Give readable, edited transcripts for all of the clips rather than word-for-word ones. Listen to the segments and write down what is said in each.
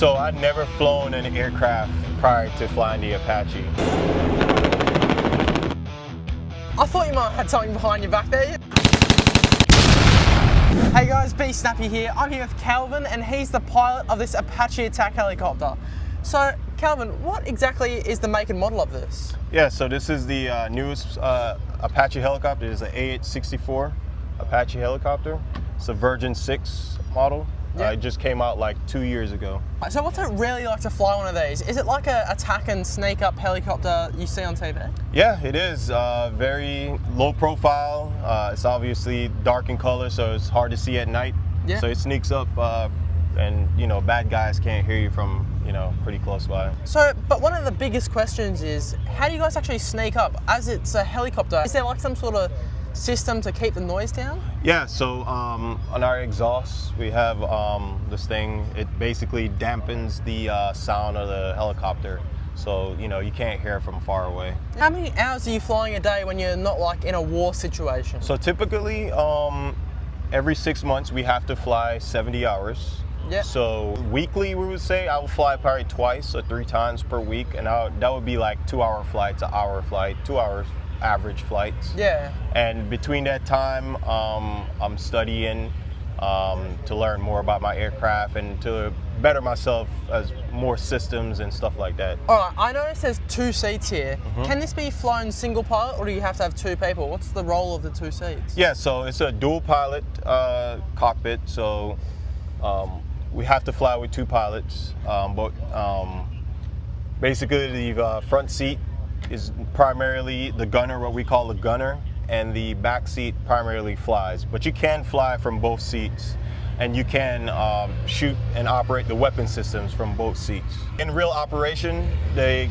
So I'd never flown an aircraft prior to flying the Apache. I thought you might have had something behind your back there. Hey guys, BeSnappy here. I'm here with Calvin and he's the pilot of this Apache Attack Helicopter. So Calvin, what exactly is the make and model of this? Yeah, so this is the newest Apache helicopter. It is an AH-64 Apache helicopter. It's a version 6 model. Yep. It just came out like 2 years ago. So what's it really like to fly one of these? Is it like a attack and sneak up helicopter you see on TV? Yeah, it is. Very low profile. It's obviously dark in color, so it's hard to see at night. Yeah. So it sneaks up and bad guys can't hear you from pretty close by. So, but one of the biggest questions is, how do you guys actually sneak up? As it's a helicopter, is there like some sort of system to keep the noise down? Yeah, so on our exhaust we have this thing. It basically dampens the sound of the helicopter, so you can't hear it from far away. How many hours are you flying a day when you're not like in a war situation? So typically every 6 months we have to fly 70 hours. Yeah. So weekly we would say I will fly probably twice or 3 times per week, and that would be like 2-hour flights, an hour flight, 2 hours average flights. Yeah. And between that time, I'm studying to learn more about my aircraft and to better myself as more systems and stuff like that. All right, I noticed there's 2 seats here. Can this be flown single pilot or do you have to have 2 people? What's the role of the 2 seats? Yeah, so it's a dual pilot cockpit. So we have to fly with 2 pilots, but basically the front seat is primarily the gunner, what we call the gunner, and the back seat primarily flies. But you can fly from both seats, and you can shoot and operate the weapon systems from both seats. In real operation, the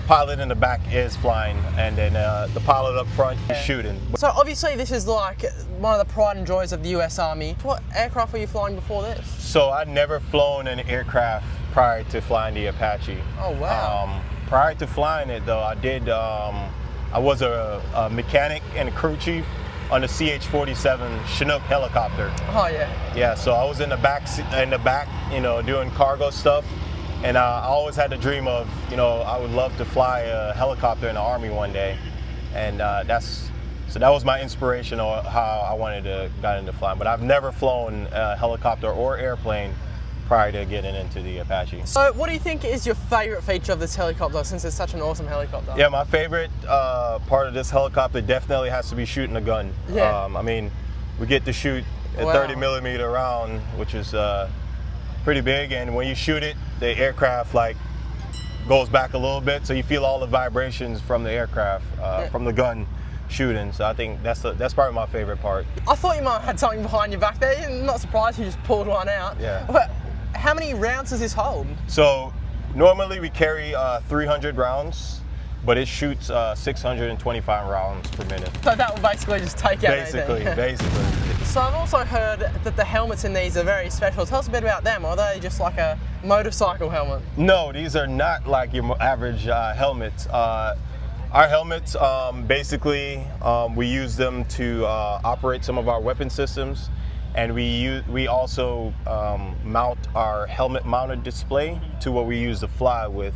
pilot in the back is flying, and then the pilot up front is shooting. So obviously this is like one of the pride and joys of the US Army. What aircraft were you flying before this? So I'd never flown an aircraft prior to flying the Apache. Oh wow. Prior to flying it though, I was a mechanic and a crew chief on the CH-47 Chinook helicopter. Oh yeah. Yeah, so I was in the back, doing cargo stuff, and I always had the dream of, I would love to fly a helicopter in the Army one day, and that was my inspiration on how I wanted to get into flying. But I've never flown a helicopter or airplane prior to getting into the Apache. So what do you think is your favorite feature of this helicopter, since it's such an awesome helicopter? Yeah, my favorite part of this helicopter definitely has to be shooting the gun. Yeah. I mean, we get to shoot a Wow. 30mm round, which is pretty big, and when you shoot it, the aircraft goes back a little bit, so you feel all the vibrations from the aircraft, from the gun shooting. So I think that's probably my favorite part. I thought you might have had something behind your back there. I'm not surprised you just pulled one out. Yeah. But how many rounds does this hold? So normally we carry 300 rounds, but it shoots 625 rounds per minute. So that will basically just take out Basically. So I've also heard that the helmets in these are very special. Tell us a bit about them. Are they just like a motorcycle helmet? No, these are not like your average helmets. Our helmets, basically, we use them to operate some of our weapon systems, and we also mount our helmet-mounted display to what we use to fly with,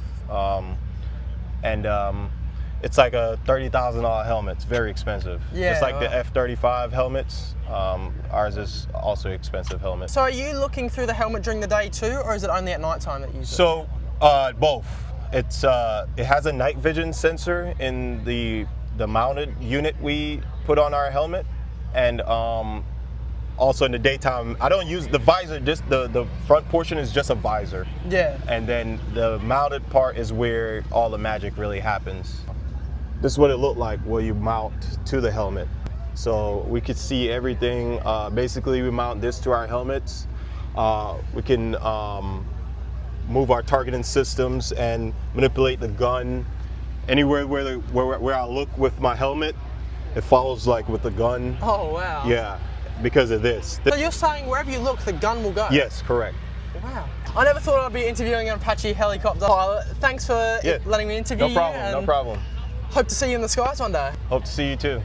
it's like a $30,000 helmet. It's very expensive. Yeah, it's like wow. the F-35 helmets. Ours is also an expensive helmet. So are you looking through the helmet during the day too, or is it only at night time that you use it? So both. It has a night vision sensor in the mounted unit we put on our helmet, and also in the daytime, I don't use the visor. Just the front portion is just a visor. Yeah. And then the mounted part is where all the magic really happens. This is what it looked like where you mount to the helmet. So we could see everything. Basically, we mount this to our helmets. We can move our targeting systems and manipulate the gun. Anywhere where I look with my helmet, it follows like with the gun. Oh wow. Yeah, because of this. So you're saying wherever you look, the gun will go? Yes, correct. Wow. I never thought I'd be interviewing an Apache helicopter pilot. Thanks for letting me interview No problem, you. no problem. Hope to see you in the skies one day. Hope to see you too.